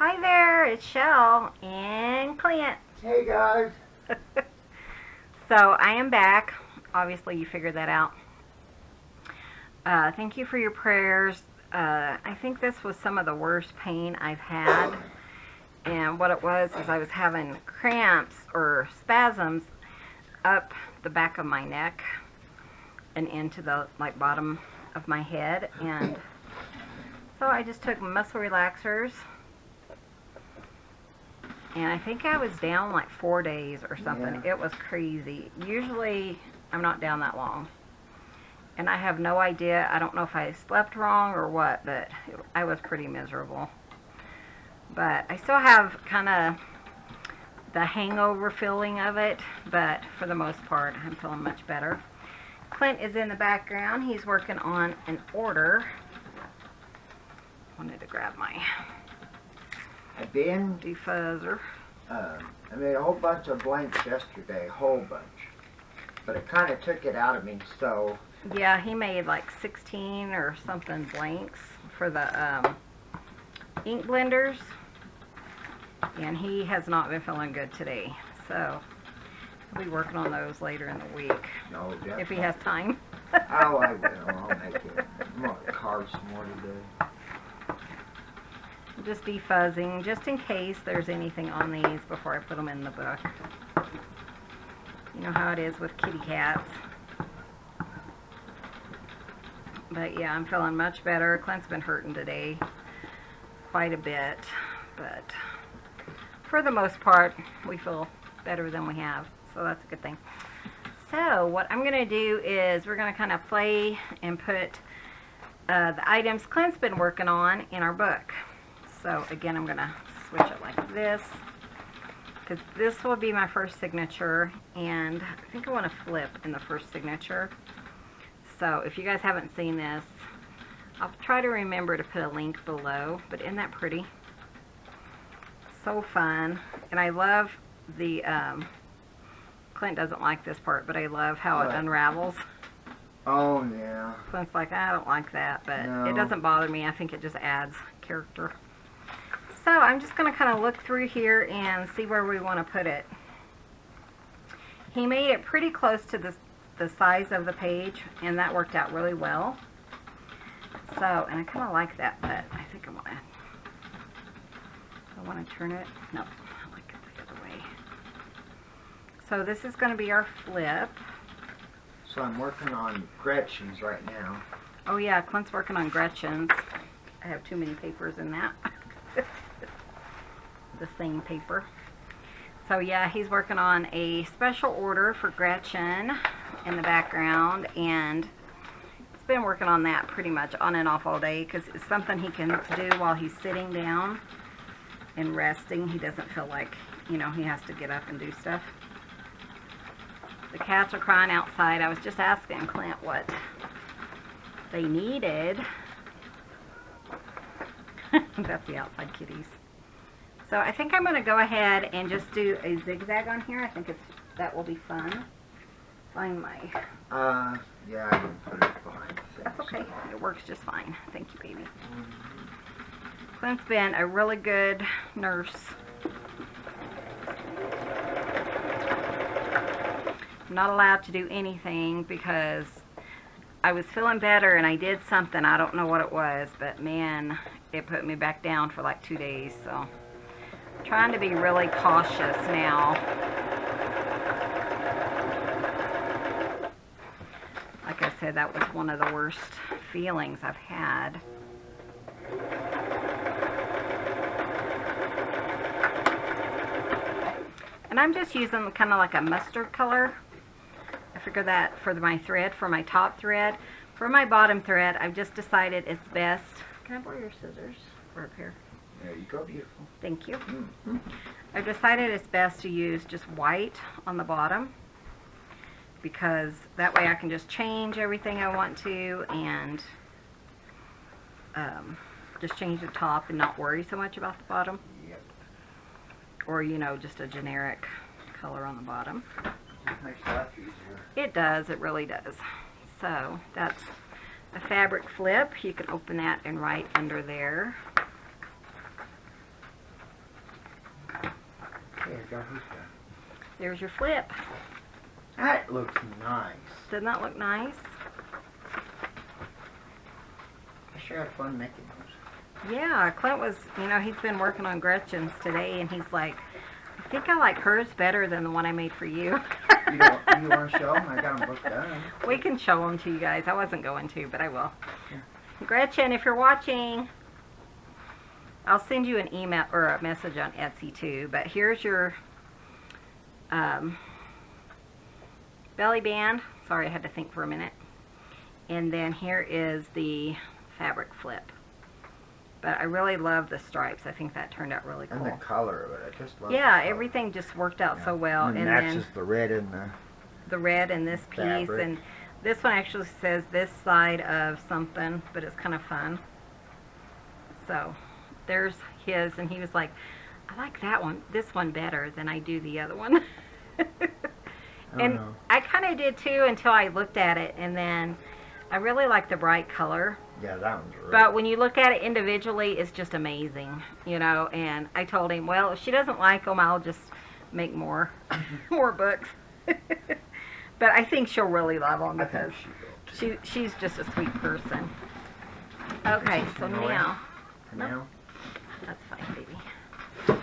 Hi there, it's Shell and Clint. Hey guys. So I am back. Obviously, you figured that out. Thank you for your prayers. I think this was some of the worst pain I've had. And what it was is I was having cramps or spasms up the back of my neck and into the bottom of my head. And so I just took muscle relaxers. And I think I was down like 4 days or something. Yeah. It was crazy. Usually I'm not down that long. And I have no idea. I don't know if I slept wrong or what, but I was pretty miserable. But I still have kind of the hangover feeling of it, but for the most part, I'm feeling much better. Clint is in the background. He's working on an order. Wanted to grab my defuzzer. I made a whole bunch of blanks yesterday, a whole bunch. But it kind of took it out of me, so... Yeah, he made like 16 or something blanks for the ink blenders. And he has not been feeling good today. So, he'll be working on those later in the week. No, if he has time. Oh, I will. I'll make it. I'm going to carve some more today. Just defuzzing, just in case there's anything on these before I put them in the book. You know how it is with kitty cats. But yeah, I'm feeling much better. Clint's been hurting today quite a bit, but for the most part, we feel better than we have, so that's a good thing. So what I'm going to do is we're going to kind of play and put the items Clint's been working on in our book. So again, I'm going to switch it like this, because this will be my first signature, and I think I want to flip in the first signature. So if you guys haven't seen this, I'll try to remember to put a link below, but isn't that pretty? So fun. And I love the, Clint doesn't like this part, but I love how it unravels. Oh, yeah. Clint's like, I don't like that, but it doesn't bother me. I think it just adds character. So I'm just going to kind of look through here and see where we want to put it. He made it pretty close to the size of the page, and that worked out really well. So, and I kind of like that, but I think I want to turn it. No, I like it the other way. So this is going to be our flip. So I'm working on Gretchen's right now. Oh yeah, Clint's working on Gretchen's. I have too many papers in that. The same paper. So yeah, he's working on a special order for Gretchen in the background, and he's been working on that pretty much on and off all day, because it's something he can do while he's sitting down and resting. He doesn't feel like, you know, he has to get up and do stuff. The cats are crying outside. I was just asking Clint what they needed. That's the outside kitties. So I think I'm going to go ahead and just do a zigzag on here. I think that will be fun. Find my... yeah, I can put it behind things. That's okay. It works just fine. Thank you, baby. Clint's been a really good nurse. I'm not allowed to do anything because I was feeling better and I did something. I don't know what it was, but man, it put me back down for like 2 days. So I'm trying to be really cautious now. Like I said, that was one of the worst feelings I've had. And I'm just using kind of like a mustard color. I figured that for my thread, for my top thread. For my bottom thread, I've just decided it's best. Can I borrow your scissors or a pair? There you go, beautiful. Thank you. Mm-hmm. I've decided it's best to use just white on the bottom, because that way I can just change everything I want to, and just change the top and not worry so much about the bottom. Yep. Or, you know, just a generic color on the bottom. It makes life easier. It does, it really does. So that's a fabric flip. You can open that and write under there. got his done. There's your flip. That looks nice. Doesn't that look nice? I sure had fun making those. Yeah, Clint was, you know, he's been working on Gretchen's today, and he's like, I think I like hers better than the one I made for you. You want to show them? I got them booked done. We can show them to you guys. I wasn't going to, but I will. Yeah. Gretchen, if you're watching, I'll send you an email or a message on Etsy too. But here's your belly band. Sorry, I had to think for a minute. And then here is the fabric flip. But I really love the stripes. I think that turned out really cool. And the color of it, I just love yeah, the color. everything just worked out so well. And and matches then the red and the red in this piece, fabric. and this one actually says this side of something, but it's kind of fun. So there's his, and he was like, I like that one, this one better than I do the other one. And I kind of did too until I looked at it, and then I really like the bright color. Yeah, that one's really But when you look at it individually, it's just amazing, you know. And I told him, well, if she doesn't like them, I'll just make more books. But I think she'll really love them because she's just a sweet person. Okay, so now, that's fine, baby.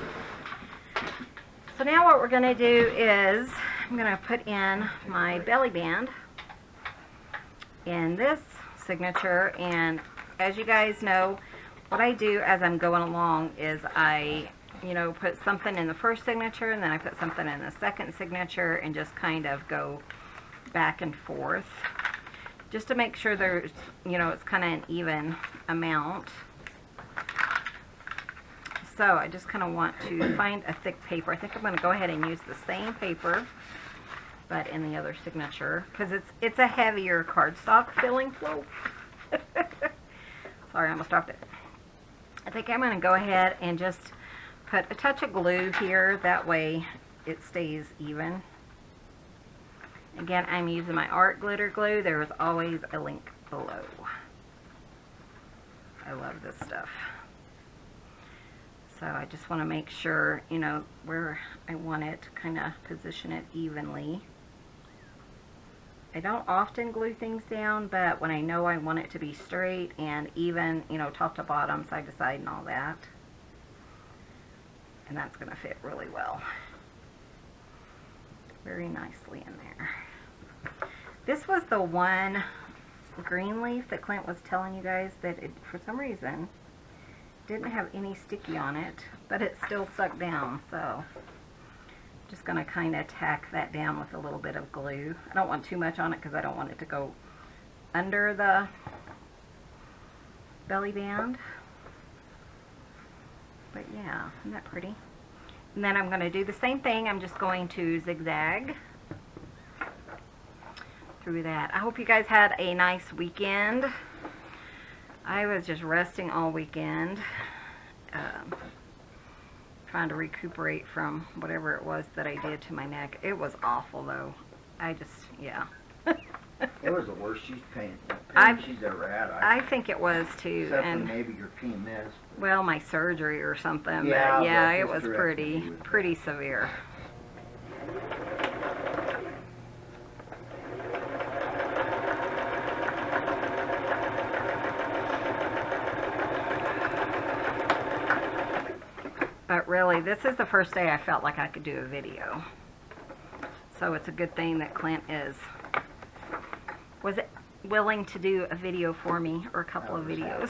So now what we're going to do is I'm going to put in my belly band in this signature, and as you guys know, what I do as I'm going along is I, you know, put something in the first signature, and then I put something in the second signature, and just kind of go back and forth just to make sure there's, you know, it's kind of an even amount. So I just kind of want to find a thick paper. I think I'm going to go ahead and use the same paper but in the other signature, because it's a heavier cardstock filling flow. Sorry, I almost dropped it. I think I'm going to go ahead and just put a touch of glue here, that way it stays even. Again, I'm using my art glitter glue. There is always a link below. I love this stuff. So I just want to make sure, you know, where I want it, kind of position it evenly. I don't often glue things down, but when I know I want it to be straight and even, you know, top to bottom, side to side and all that. And that's going to fit really well. Very nicely in there. This was the one green leaf that Clint was telling you guys that it, for some reason, didn't have any sticky on it, but it still stuck down, so just going to kind of tack that down with a little bit of glue. I don't want too much on it because I don't want it to go under the belly band. But yeah, isn't that pretty? And then I'm going to do the same thing. I'm just going to zigzag through that. I hope you guys had a nice weekend. I was just resting all weekend, trying to recuperate from whatever it was that I did to my neck. It was awful, though. I just, yeah. It was the worst she's pain she's ever had. I think it was, too. Except and for maybe your PMS. well, my surgery or something. Yeah, but yeah, it that's was pretty severe. But really, this is the first day I felt like I could do a video. So it's a good thing that Clint was willing to do a video for me, or a couple of videos.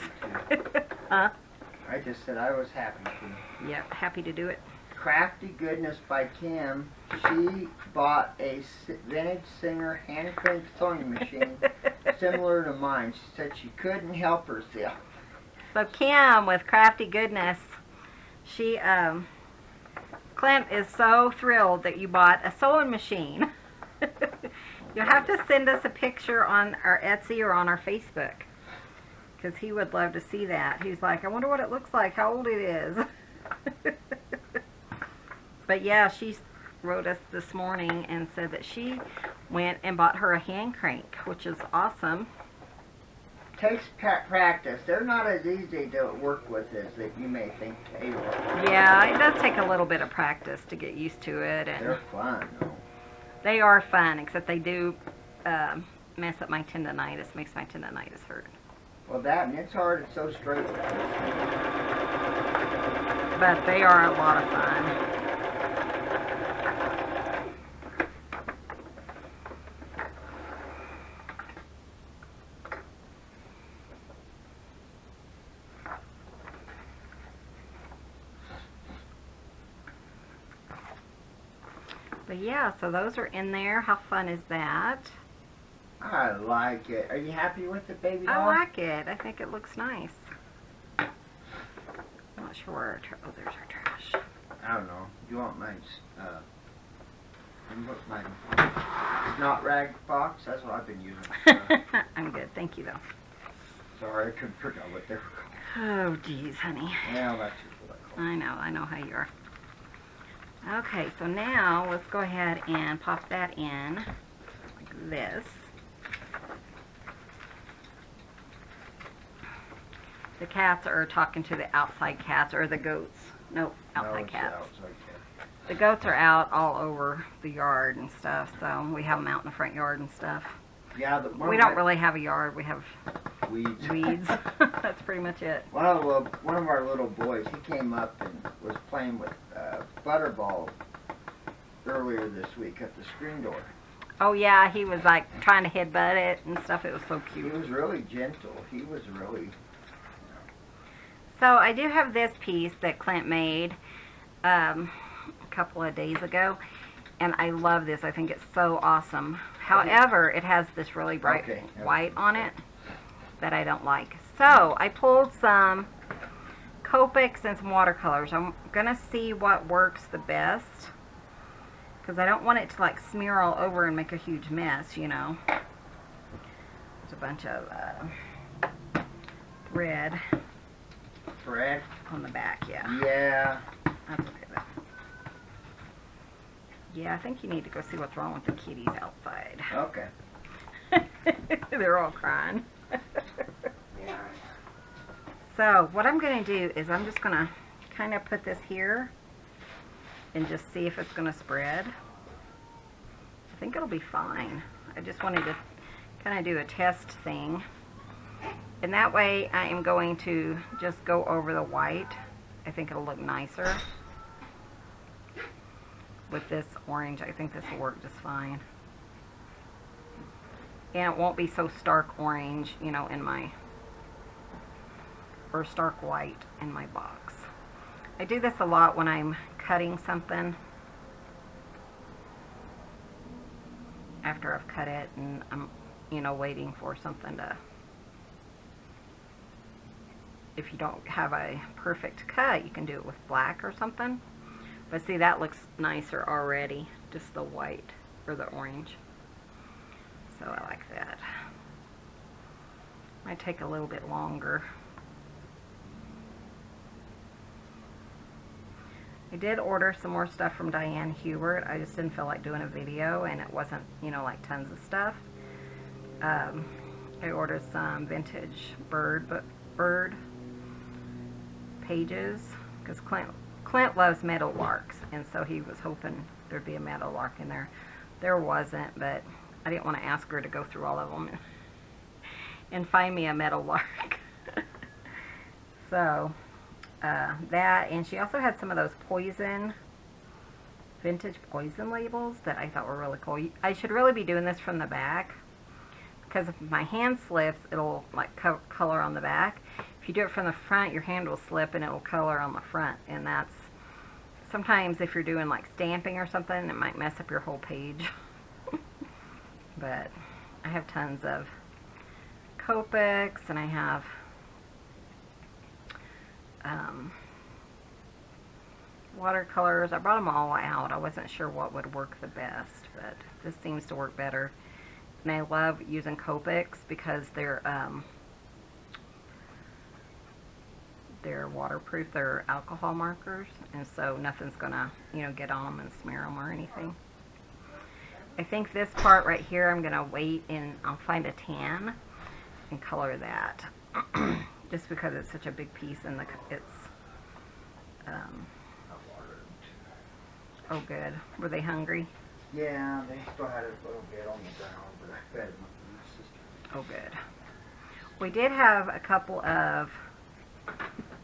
Huh? I just said I was happy to. Yep, happy to do it. Crafty Goodness by Kim. She bought a vintage Singer hand cranked sewing machine similar to mine. She said she couldn't help herself. So Kim with Crafty Goodness, she, Clint is so thrilled that you bought a sewing machine. You'll have to send us a picture on our Etsy or on our Facebook, because he would love to see that. He's like, I wonder what it looks like, how old it is. But yeah, she wrote us this morning and said that she went and bought her a hand crank, which is awesome. takes practice. They're not as easy to work with as that you may think they are. Yeah, it does take a little bit of practice to get used to it, and They're fun, though. they are fun, except they do mess up my tendonitis, makes my tendonitis hurt. Well, that, and it's hard, it's so straight. But they are a lot of fun. But yeah, so those are in there. How fun is that? I like it. Are you happy with it, baby doll? I like it. I think it looks nice. I'm not sure where our oh, there's our trash. I don't know. You want my snot rag box? That's what I've been using. I'm good. Thank you, though. Sorry, I couldn't figure out what they were called. Oh, geez, honey. Well, that's just what I call I know how you are. Okay, so now let's go ahead and pop that in like this. The cats are talking to the outside cats, or the goats. Nope, outside cats. The goats are out all over the yard and stuff, so we have them out in the front yard and stuff. Yeah, we don't really have a yard. We have weeds. Weeds. That's pretty much it. One of our little boys, he came up and was playing with Butterball earlier this week at the screen door. Oh yeah, he was like trying to headbutt it and stuff. It was so cute. He was really gentle. He was really... So I do have this piece that Clint made a couple of days ago, and I love this. I think it's so awesome. However, it has this really bright white on it that I don't like. So I pulled some Copics and some watercolors. I'm gonna see what works the best, because I don't want it to like smear all over and make a huge mess, you know. There's a bunch of red on the back, yeah. Yeah. That's okay though. Yeah, I think you need to go see what's wrong with the kitties outside. Okay. They're all crying. So what I'm going to do is I'm just going to kind of put this here and just see if it's going to spread. I think it'll be fine. I just wanted to kind of do a test thing. And that way I am going to just go over the white. I think it'll look nicer with this orange. I think this will work just fine. And it won't be so stark orange, you know, in my, or stark white in my box. I do this a lot when I'm cutting something. After I've cut it and I'm, you know, waiting for something to, if you don't have a perfect cut, you can do it with black or something. But see, that looks nicer already, just the white or the orange. So I like that. Might take a little bit longer. I did order some more stuff from Diane Hubert. I just didn't feel like doing a video, and it wasn't, you know, like tons of stuff. I ordered some vintage bird pages, because Clint loves meadowlarks, and so he was hoping there'd be a meadowlark in there. There wasn't, but I didn't want to ask her to go through all of them and find me a meadowlark. So that, and she also had some of those vintage poison labels that I thought were really cool. I should really be doing this from the back, because if my hand slips, it'll like color on the back. If you do it from the front, your hand will slip and it'll color on the front, and that's sometimes if you're doing like stamping or something, it might mess up your whole page. But I have tons of Copics, and I have watercolors. I brought them all out. I wasn't sure what would work the best, but this seems to work better. And I love using Copics because they're waterproof. They're alcohol markers, and so nothing's gonna, you know, get on them and smear them or anything. I think this part right here I'm gonna wait and I'll find a tan and color that. Just because it's such a big piece and oh good. Were they hungry? Yeah, they still had a little bit on the ground, but I fed them. Oh good. We did have a couple of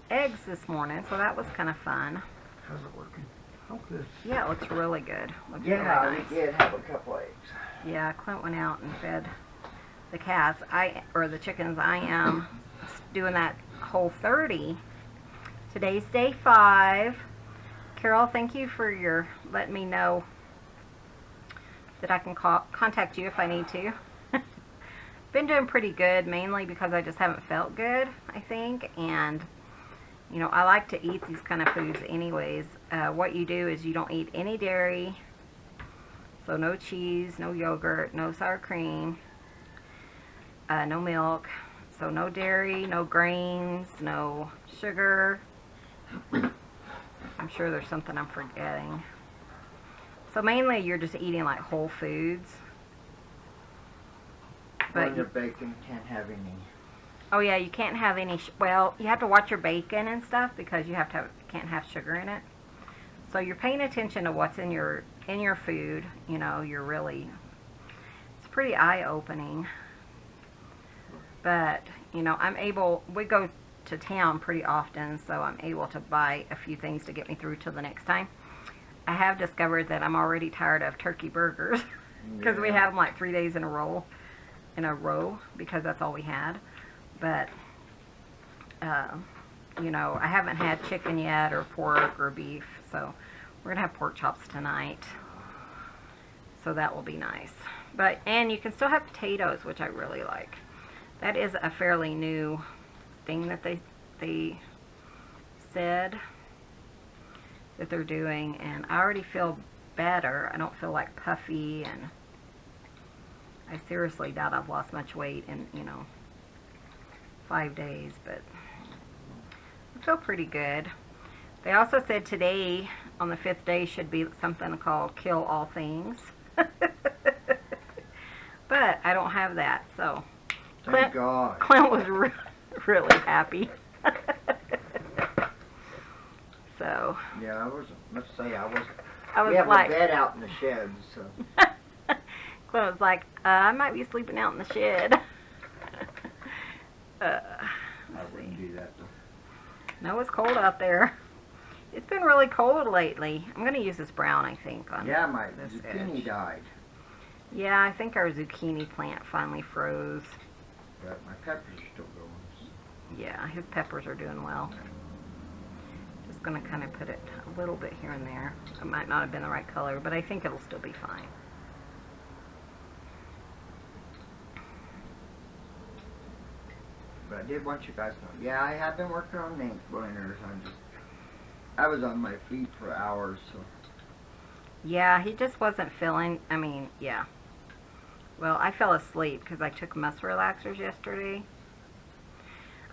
eggs this morning, so that was kind of fun. How's it working? Oh, good. Yeah, it looks really good. Looks Yeah, really nice. we did have a couple eggs. Yeah, Clint went out and fed the cats. Or the chickens. I am doing that Whole30. Today's day 5. Carol, thank you for your letting me know that I can contact you if I need to. Been doing pretty good, mainly because I just haven't felt good, I think, and you know, I like to eat these kind of foods anyways. What you do is you don't eat any dairy, so no cheese, no yogurt, no sour cream, no milk, so no dairy, no grains, no sugar. I'm sure there's something I'm forgetting. So mainly you're just eating like whole foods. But your bacon can't have any. Oh yeah, you can't have any. Well, you have to watch your bacon and stuff because you can't have sugar in it. So you're paying attention to what's in your food. You know, you're really. It's pretty eye-opening. But you know, we go to town pretty often, so I'm able to buy a few things to get me through till the next time. I have discovered that I'm already tired of turkey burgers because we have them like 3 days in a row, because that's all we had. But you know, I haven't had chicken yet, or pork, or beef, so we're gonna have pork chops tonight, so that will be nice. And you can still have potatoes, which I really like. That is a fairly new thing that they said that they're doing, and I already feel better. I don't feel like puffy, and I seriously doubt I've lost much weight in, you know, 5 days, but I feel pretty good. They also said today, on the 5th day, should be something called Kill All Things. But I don't have that, so Thank God. Clint was really happy. So Yeah, I was. Let's say I was. I was We have like, a bed out in the shed, so. Clint was like, I might be sleeping out in the shed. I wouldn't do that though. No, it's cold out there. It's been really cold lately. I'm going to use this brown, I think. Yeah, my this zucchini edge. died. Yeah, I think our zucchini plant finally froze. But my peppers are still going. Yeah, his peppers are doing well. Just going to kind of put it a little bit here and there. It might not have been the right color, but I think it'll still be fine. But I did want you guys to know. Yeah, I have been working on ink blenders. I was on my feet for hours, so. Yeah, he just wasn't feeling, yeah. Well, I fell asleep because I took muscle relaxers yesterday.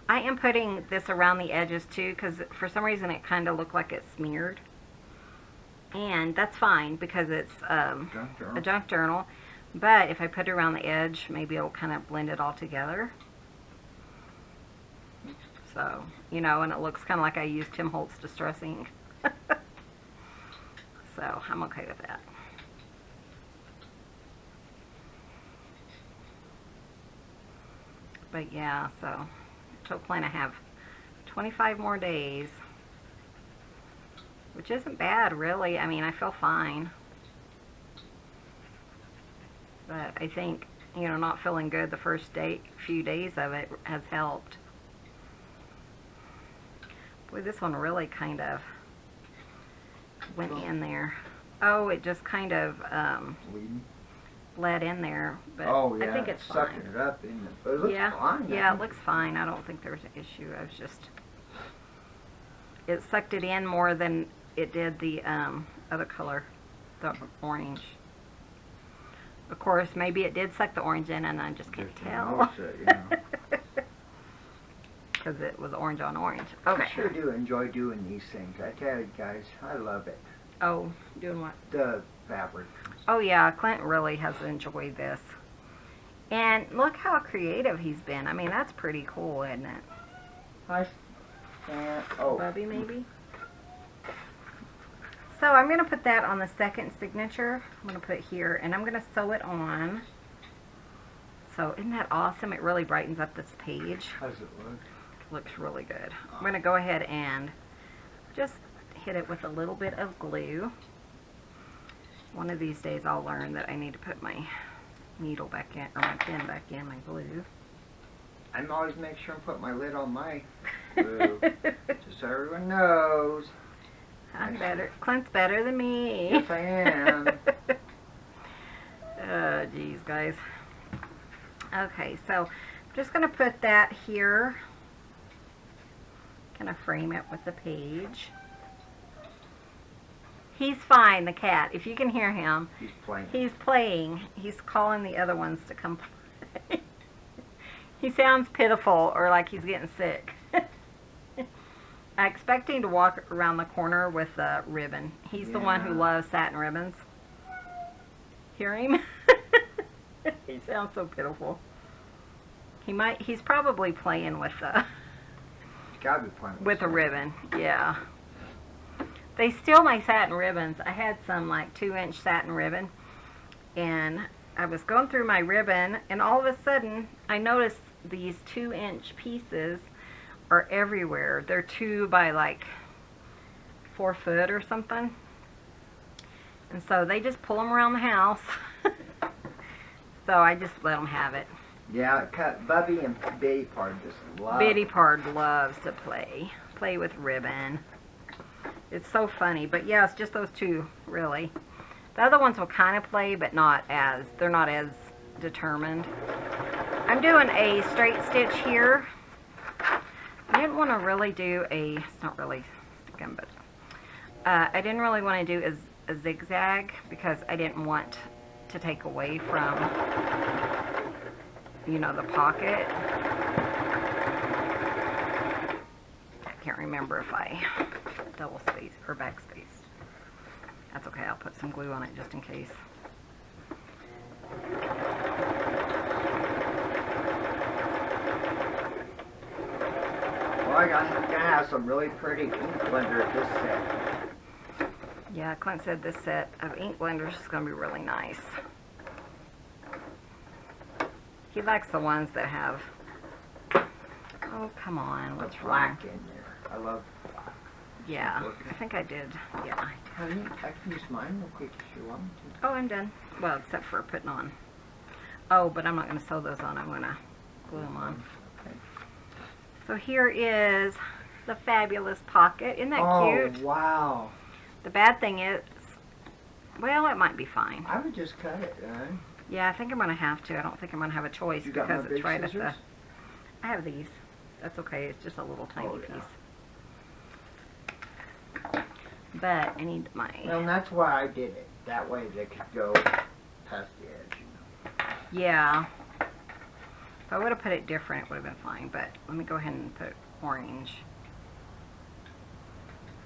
I am putting this around the edges too because for some reason it kind of looked like it smeared. And that's fine because it's a junk journal. But if I put it around the edge, maybe it'll kind of blend it all together. So, you know, and it looks kind of like I used Tim Holtz Distress ink. So, I'm okay with that. But yeah, so plan to have 25 more days, which isn't bad, really. I mean, I feel fine. But I think, you know, not feeling good the first few days of it has helped. Boy, this one really kind of went in there. Oh, it just kind of bled in there, but oh, yeah, I think it's sucking fine. it up, isn't it? But it looks fine. Yeah, it looks fine. I don't think there's an issue. I was just, it sucked it in more than it did the other color, the orange. Of course, maybe it did suck the orange in, and I just can't tell. Because it was orange on orange. Okay. I sure do enjoy doing these things. I tell you guys, I love it. Oh, doing what? The fabric. Oh yeah, Clint really has enjoyed this. And look how creative he's been. I mean, that's pretty cool, isn't it? Hi, Stan. Oh. Bubby, maybe? So I'm going to put that on the second signature. I'm going to put it here, and I'm going to sew it on. So isn't that awesome? It really brightens up this page. How does it look? Looks really good. I'm going to go ahead and just hit it with a little bit of glue. One of these days I'll learn that I need to put my needle back in, or my pin back in my glue. I'm always make sure and put my lid on my glue, just so everyone knows. I'm better. Clint's better than me. Yes, I am. Oh, geez, guys. Okay, so I'm just going to put that here. Kind of frame it with the page. He's fine, the cat. If you can hear him, He's playing. he's playing. He's calling the other ones to come play. He sounds pitiful or like he's getting sick. I expect him to walk around the corner with a ribbon. He's the one who Yeah. loves satin ribbons. Hear him? He sounds so pitiful. He's probably playing with He's gotta be playing with a something. ribbon. Yeah. They steal my satin ribbons. I had some like 2-inch satin ribbon, and I was going through my ribbon, and all of a sudden I noticed these 2-inch pieces are everywhere. They're 2 by like 4 foot or something, and so they just pull them around the house. So I just let them have it. Yeah, Bubby and Bitty Part just love. Bitty Pard loves to play with ribbon. It's so funny, but yeah, it's just those 2, really. The other ones will kind of play, but they're not as determined. I'm doing a straight stitch here. I didn't want to really do it's not really sticking, but I didn't really want to do a zigzag because I didn't want to take away from, the pocket. I can't remember if I double space or backspace. That's okay, I'll put some glue on it just in case. Well, I'm gonna have some really pretty ink blender at this set. Yeah, Clint said this set of ink blenders is going to be really nice. He likes the ones that have... Oh, come on, what's wrong? Black in there. I love black. Yeah, I think I did. Yeah. Honey, I can use mine real quick if you want me to. Oh, I'm done. Well, except for putting on. Oh, but I'm not going to sew those on. I'm going to glue them on. Okay. So here is the fabulous pocket. Isn't that cute? Oh, wow. The bad thing is, well, it might be fine. I would just cut it, huh? Yeah, I think I'm going to have to. I don't think I'm going to have a choice You got because my it's big right scissors? at the... I have these. That's okay. It's just a little tiny Oh, yeah. piece. But I need my... Well, and that's why I did it. That way they could go past the edge, Yeah. If I would have put it different, it would have been fine. But let me go ahead and put orange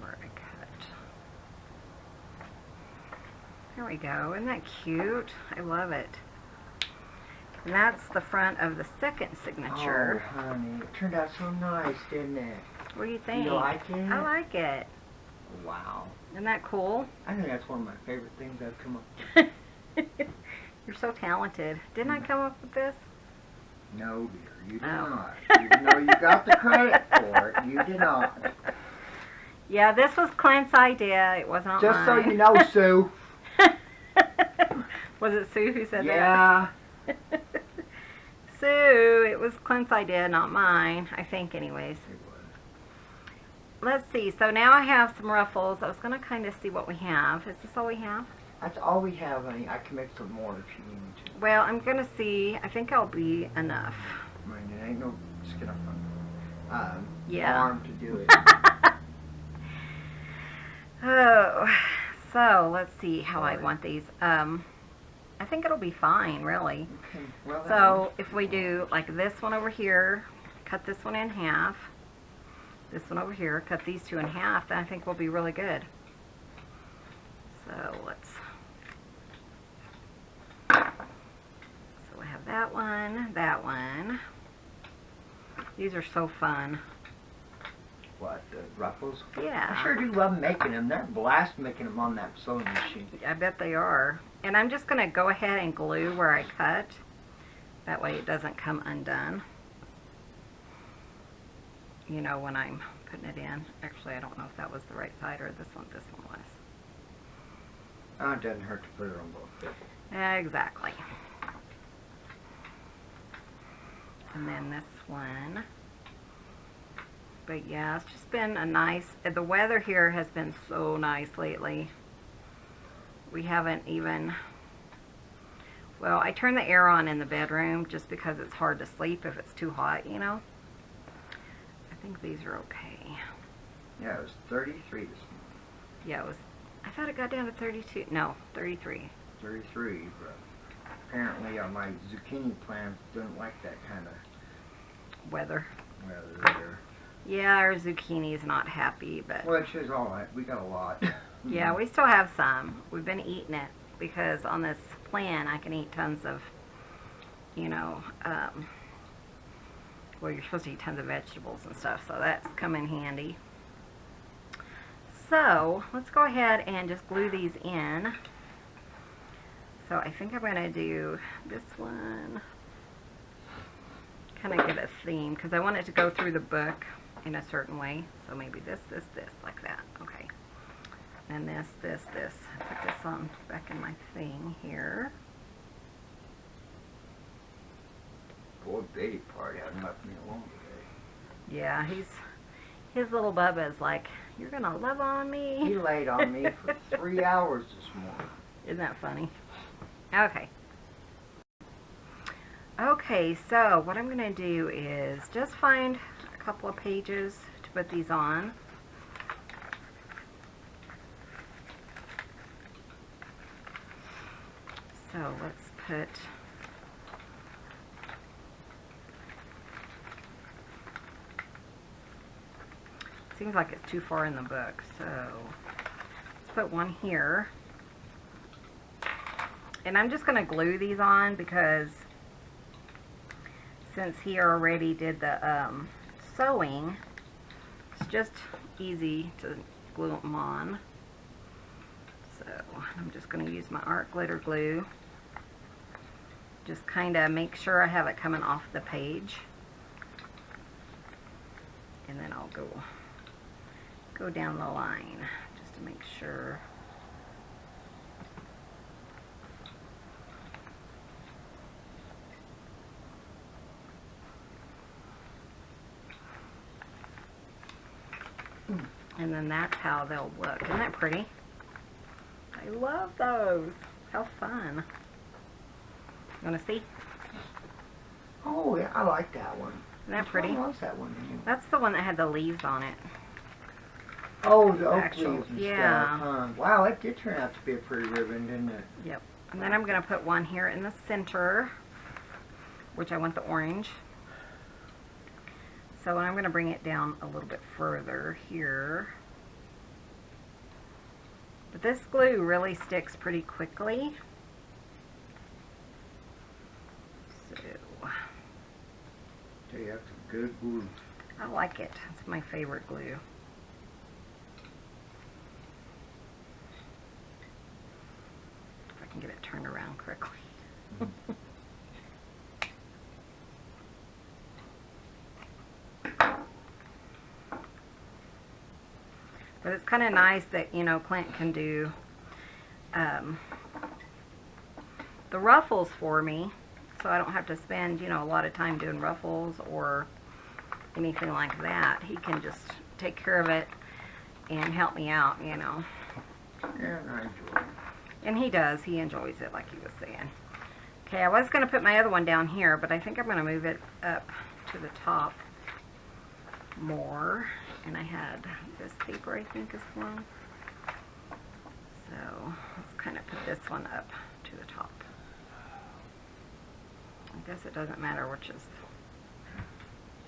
where I cut. There we go. Isn't that cute? I love it. And that's the front of the second signature. Oh, honey. It turned out so nice, didn't it? What do you think? You like it? I like it. Wow. Isn't that cool? I think that's one of my favorite things I've come up with. You're so talented. Didn't I come up with this? No, dear, you did Oh. not. Even though you got the credit for it, you did not. Yeah, this was Clint's idea. It wasn't Just mine. so you know, Sue. Was it Sue who said Yeah. that? Sue, it was Clint's idea, not mine. I think anyways. It was. Let's see. So now I have some ruffles. I was going to kind of see what we have. Is this all we have? That's all we have, honey. I can make some more if you need me to. Well, I'm going to see. I think I'll be enough. I mean, it ain't no skin up on Yeah. arm to do it. Oh, so let's see how I Sorry. want these. I think it'll be fine, really. Okay, well, that So works. if we do like this one over here, cut this one in half, this one over here, cut these 2 in half, then I think we'll be really good. So let's, so I have that one, that one. These are so fun. What, the ruffles? Yeah. I sure do love making them. They're a blast making them on that sewing machine. I bet they are. And I'm just going to go ahead and glue where I cut. That way it doesn't come undone. You know, when I'm putting it in. Actually, I don't know if that was the right side or this one was. Oh, it doesn't hurt to put it on both. Exactly. And then this one. But yeah, it's just been a nice, the weather here has been so nice lately. We haven't even, well, I turn the air on in the bedroom just because it's hard to sleep if it's too hot, you know. I think these are okay. Yeah, it was 33 this morning. Yeah, it was, I thought it got down to 32. No, 33. 33, but apparently my zucchini plants don't like that kind of Weather. weather there. Yeah, our zucchini's not happy, but Which is alright, we got a lot. yeah, we still have some. We've been eating it because on this plan I can eat tons of, you know, well, you're supposed to eat tons of vegetables and stuff, so that's come in handy. So, let's go ahead and just glue these in. So I think I'm going to do this one, kind of give it a theme, because I want it to go through the book in a certain way. So maybe this, like that. Okay. And this. Put this on back in my thing here. Boy, Betty part hasn't left me alone today. Yeah, his little Bubba's like, you're going to love on me. He laid on me for 3 hours this morning. Isn't that funny? Okay. Okay, so what I'm going to do is just find a couple of pages to put these on. So let's put, seems like it's too far in the book, so let's put one here. And I'm just going to glue these on because since he already did the sewing, it's just easy to glue them on. So I'm just going to use my art glitter glue. Just kind of make sure I have it coming off the page. And then I'll go down the line just to make sure. And then that's how they'll look. Isn't that pretty? I love those. How fun. You want to see? Oh, yeah, I like that one. Isn't that pretty? Which one was that one? That's the one that had the leaves on it. Oh, the oak Actual- leaves and yeah. stuff. Huh? Wow, it did turn out to be a pretty ribbon, didn't it? Yep. And then I'm going to put one here in the center, which I want the orange. So I'm going to bring it down a little bit further here. But this glue really sticks pretty quickly. So Tell you, that's a good glue. I like it. It's my favorite glue. If I can get it turned around correctly. But it's kind of nice that, you know, Clint can do the ruffles for me, so I don't have to spend, you know, a lot of time doing ruffles or anything like that. He can just take care of it and help me out, you know. Yeah, and I enjoy it. And he does. He enjoys it, like he was saying. Okay, I was going to put my other one down here, but I think I'm going to move it up to the top more. And I had this paper, I think, is one. So let's kind of put this one up to the top. I guess it doesn't matter which is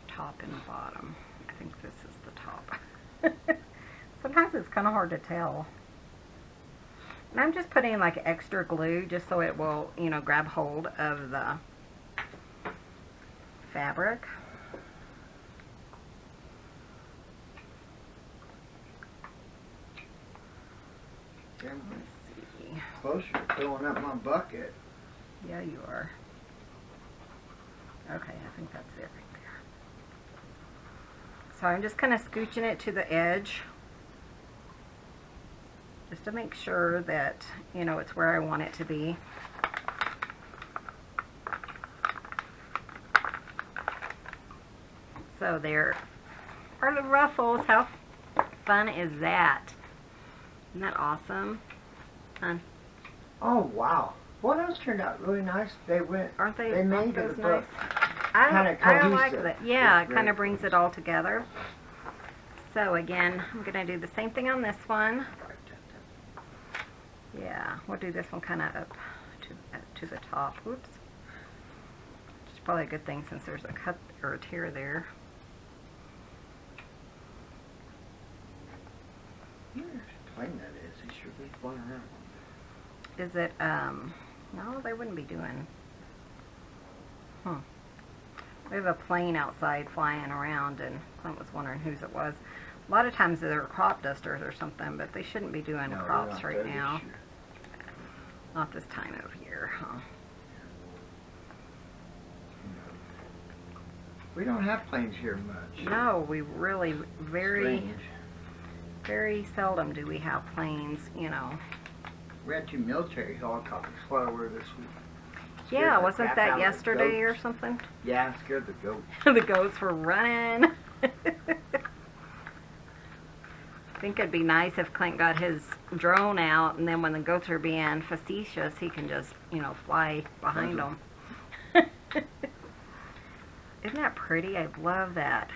top and bottom. I think this is the top. Sometimes it's kind of hard to tell. And I'm just putting like extra glue just so it will, you know, grab hold of the fabric. Getting Let's see. closer to filling up my bucket. Yeah, you are. Okay, I think that's it right there. So I'm just kind of scooching it to the edge, just to make sure that, you know, it's where I want it to be. So there are the ruffles. How fun is that? Isn't that awesome? Fun. Oh wow! Well, those turned out really nice. They went. Aren't they? They made aren't it those look nice? kinda I like cohesive. that. Yeah, It's it kind very of brings it all together. So again, I'm going to do the same thing on this one. Yeah, we'll do this one kind of up to the top. Whoops. Which is probably a good thing since there's a cut or a tear there. Plain that is. They sure be flying around. Is it, no, they wouldn't be doing, We have a plane outside flying around, and Clint was wondering whose it was. A lot of times they're crop dusters or something, but they shouldn't be doing No, they're crops not right there this now. year. Not this time of year, huh? We don't have planes here much. No, we really very, Strange. very seldom do we have planes, you know. We had 2 military helicopters fly over this week. Scared Yeah, the wasn't crap that out of the yesterday or goats. something? Yeah, scared the goats. The goats were running. I think it'd be nice if Clint got his drone out, and then when the goats are being facetious, he can just, you know, fly behind them. Isn't that pretty? I love that.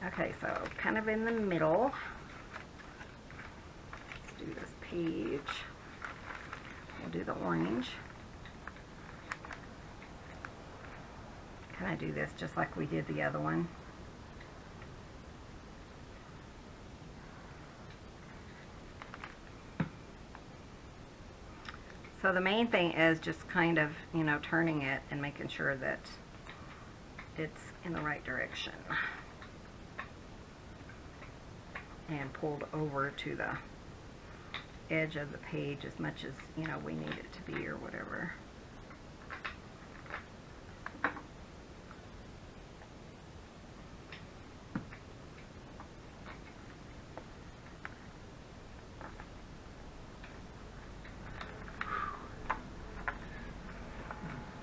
Okay, so kind of in the middle. Let's do this page. We'll do the orange. Kind of do this just like we did the other one. So the main thing is just kind of, you know, turning it and making sure that it's in the right direction. And pulled over to the edge of the page as much as, you know, we need it to be or whatever.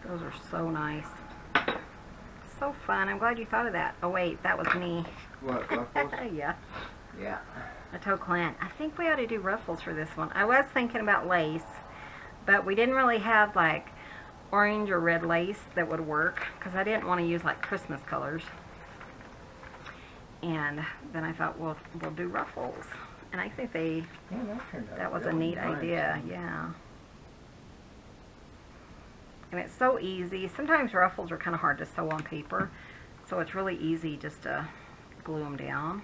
Those are so nice. So fun. I'm glad you thought of that. Oh wait, that was me. What, ruffles? Yeah. Yeah. I told Clint, I think we ought to do ruffles for this one. I was thinking about lace, but we didn't really have like orange or red lace that would work because I didn't want to use like Christmas colors. And then I thought, well, we'll do ruffles. And I think Yeah, that was a really neat nice. idea, yeah. And it's so easy. Sometimes ruffles are kind of hard to sew on paper, so it's really easy just to glue them down.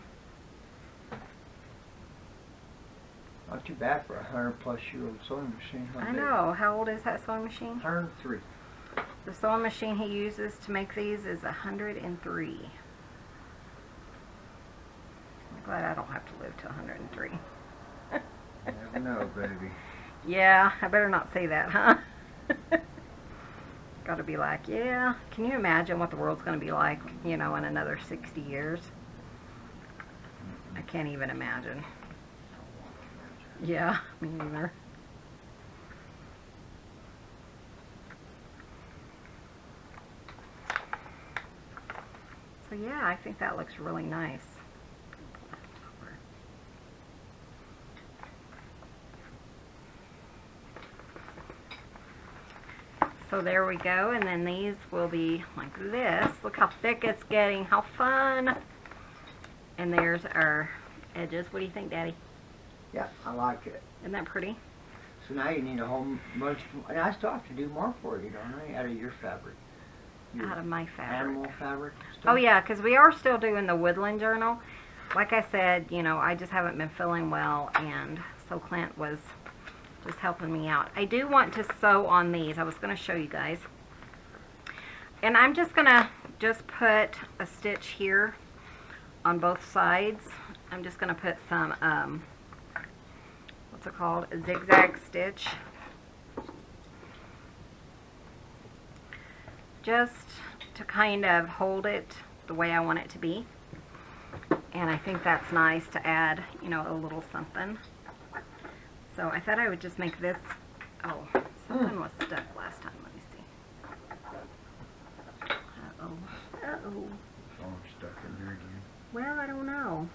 Not too bad for a 100-plus-year-old sewing machine. Huh, I babe? know. How old is that sewing machine? 103. The sewing machine he uses to make these is 103. I'm glad I don't have to live to 103. You never know, baby. Yeah, I better not say that, huh? Gotta be like, yeah, can you imagine what the world's gonna be like, you know, in another 60 years? I can't even imagine. Yeah, me neither. So yeah, I think that looks really nice. So there we go, and then these will be like this. Look how thick it's getting, how fun. And there's our edges. What do you think, Daddy? Yeah, I like it. Isn't that pretty? So now you need a whole bunch, and I still have to do more for you, don't I? Out of your fabric. Your Out of my fabric. animal fabric stuff. Oh yeah, because we are still doing the woodland journal. Like I said, you know, I just haven't been feeling well, and so Clint was just helping me out. I do want to sew on these. I was going to show you guys. And I'm just gonna put a stitch here on both sides. I'm just gonna put some, what's it called? A zigzag stitch. Just to kind of hold it the way I want it to be. And I think that's nice to add, you know, a little something. So I thought I would just make this, oh, something was stuck last time. Let me see. Uh-oh. Uh-oh. Oh, stuck in there again. Well, I don't know.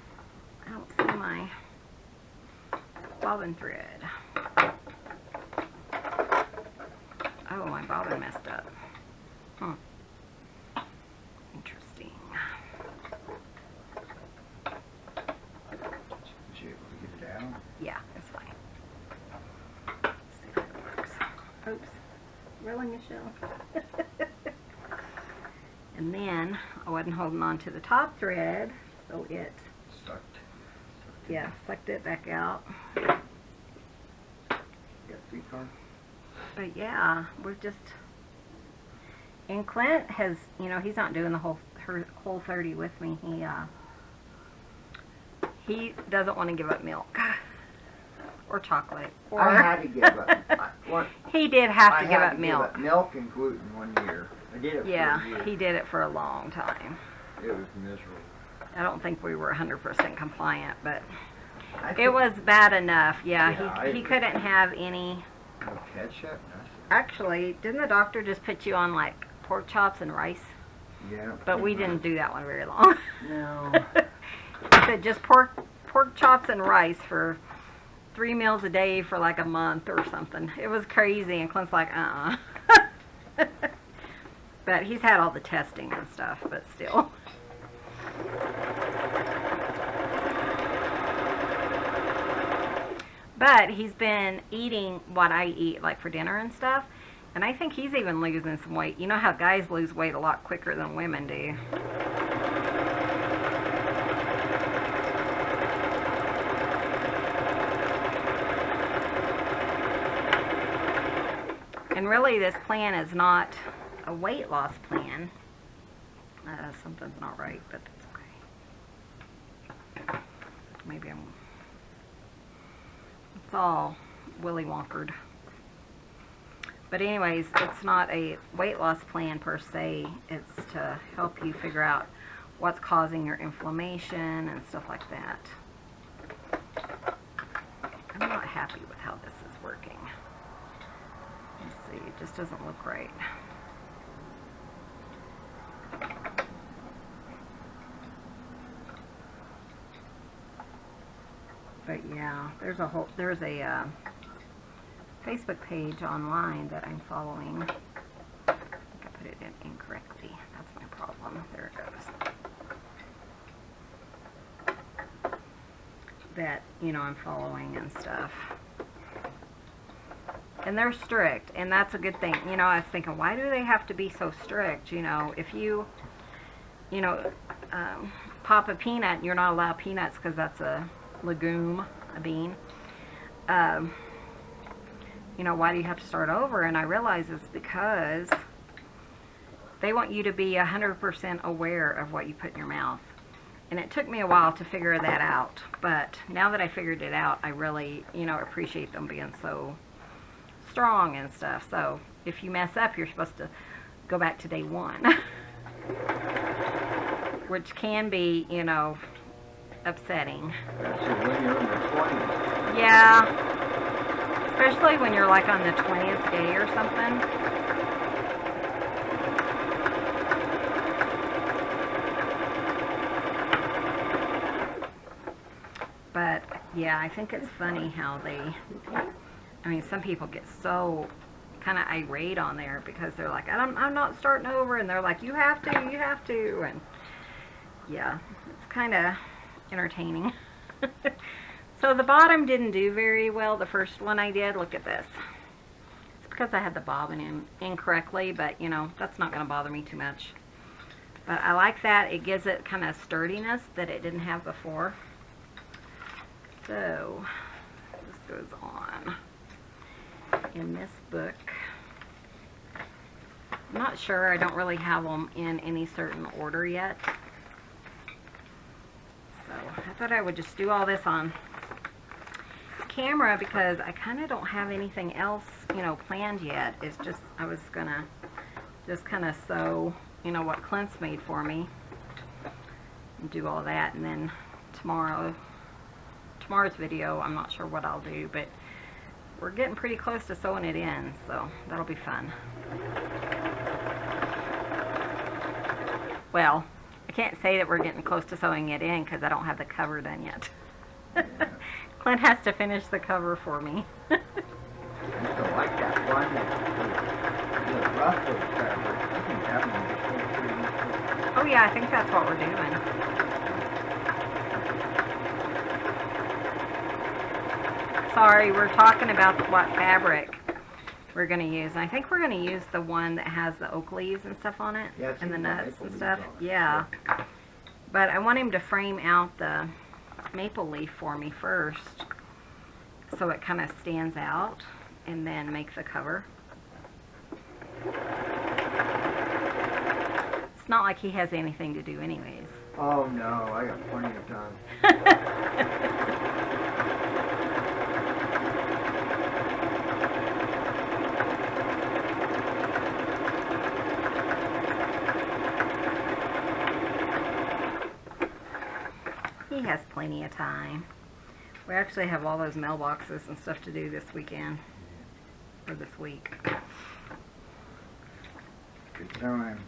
I don't see my bobbin thread. Oh, my bobbin messed up. Interesting. Was you able to get it out? Yeah, it's fine. Let's see if it works. Oops. Really, Michelle? And then I wasn't holding on to the top thread, so it Sucked. yeah, sucked it back out. You got 3 cards? But yeah, we're just, and Clint has, you know, he's not doing the whole 30 with me. He doesn't want to give up milk or chocolate. Or I had to give up. he did have to I give had up to milk. Give up milk and gluten one year. I did it Yeah, for a year. he did it for a long time. It was miserable. I don't think we were 100% compliant, but I it think- was bad enough. Yeah, Yeah, he couldn't have any. No ketchup, nothing. Actually, didn't the doctor just put you on like pork chops and rice? Yeah. But we didn't do that one very long. No. He said just pork chops and rice for 3 meals a day for like a month or something. It was crazy, and Clint's like, But he's had all the testing and stuff, but still. But he's been eating what I eat, like for dinner and stuff. And I think he's even losing some weight. You know how guys lose weight a lot quicker than women do. And really, this plan is not a weight loss plan. Something's not right, but that's okay. Maybe it's all Willy Wonkered. But anyways, it's not a weight loss plan per se. It's to help you figure out what's causing your inflammation and stuff like that. I'm not happy with how this is working. Let's see, it just doesn't look right. But yeah, there's a Facebook page online that I'm following. I think I put it in incorrectly. That's my problem. There it goes. That, you know, I'm following and stuff. And they're strict, and that's a good thing. You know, I was thinking, why do they have to be so strict? You know, if you pop a peanut, you're not allowed peanuts because that's a legume, a bean. You know, why do you have to start over? And I realize it's because they want you to be 100% aware of what you put in your mouth. And it took me a while to figure that out. But now that I figured it out, I really, you know, appreciate them being so strong and stuff. So if you mess up, you're supposed to go back to day one. Which can be, you know, upsetting. Especially when you're in your 20s. Yeah. Especially when you're like on the 20th day or something. But yeah, I think it's funny how I mean, some people get so kind of irate on there because they're like, I'm not starting over, and they're like, you have to, and yeah, it's kind of entertaining. So the bottom didn't do very well, the first one I did. Look at this. It's because I had the bobbin in incorrectly, but you know, that's not going to bother me too much. But I like that. It gives it kind of sturdiness that it didn't have before. So this goes on in this book. I'm not sure. I don't really have them in any certain order yet. So I thought I would just do all this on camera because I kind of don't have anything else, you know, planned yet. It's just, I was gonna just kind of sew, you know, what Clint's made for me and do all that. And then tomorrow's video, I'm not sure what I'll do, but we're getting pretty close to sewing it in, so that'll be fun. Well, I can't say that we're getting close to sewing it in because I don't have the cover done yet. Clint has to finish the cover for me. I still like that one, the ruffled fabric. I think that one would be pretty nice. Oh yeah, I think that's what we're doing. Sorry, we're talking about what fabric we're going to use. And I think we're going to use the one that has the oak leaves and stuff on it. Yeah, and the nuts and stuff. Yeah. Yeah. But I want him to frame out the maple leaf for me first so it kind of stands out and then make the cover. It's not like he has anything to do anyways. Oh no, I got plenty of time. He has plenty of time. We actually have all those mailboxes and stuff to do this weekend. Or this week. Good times.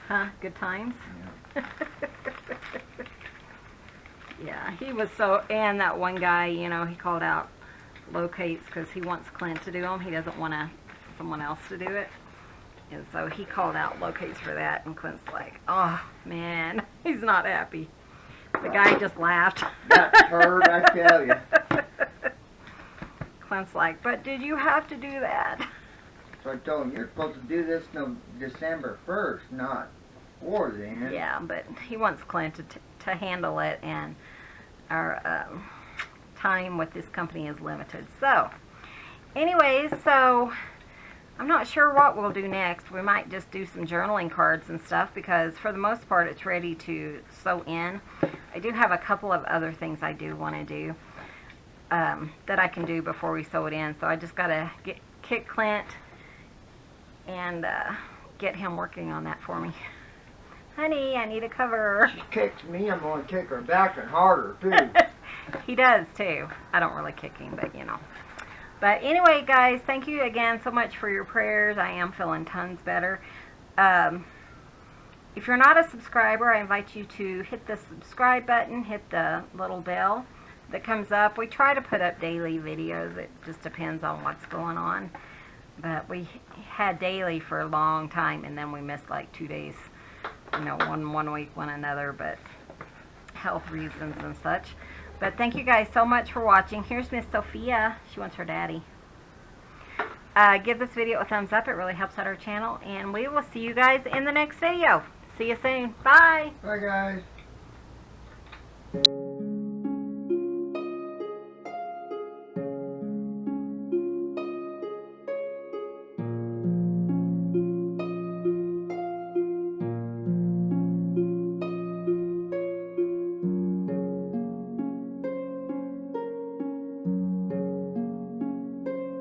Huh? Good times? Yeah. Yeah, he was so, and that one guy, you know, he called out locates because he wants Clint to do them. He doesn't want someone else to do it. And so he called out locates for that, and Clint's like, oh, man, he's not happy. The guy just laughed. That turd, I tell you. Clint's like, but did you have to do that? So I told him, you're supposed to do this no December 1st, not before then. Yeah, but he wants Clint to handle it, and our time with this company is limited. So, anyways, so I'm not sure what we'll do next. We might just do some journaling cards and stuff because for the most part it's ready to sew in. I do have a couple of other things I do want to do that I can do before we sew it in. So I just got to kick Clint and get him working on that for me. Honey, I need a cover. She kicks me, I'm going to kick her back and harder, too. He does, too. I don't really kick him, but you know. But anyway, guys, thank you again so much for your prayers. I am feeling tons better. If you're not a subscriber, I invite you to hit the subscribe button, hit the little bell that comes up. We try to put up daily videos. It just depends on what's going on. But we had daily for a long time, and then we missed like 2 days. You know, one week, one another, but health reasons and such. But thank you guys so much for watching. Here's Miss Sophia. She wants her daddy. Give this video a thumbs up. It really helps out our channel. And we will see you guys in the next video. See you soon. Bye. Bye, guys.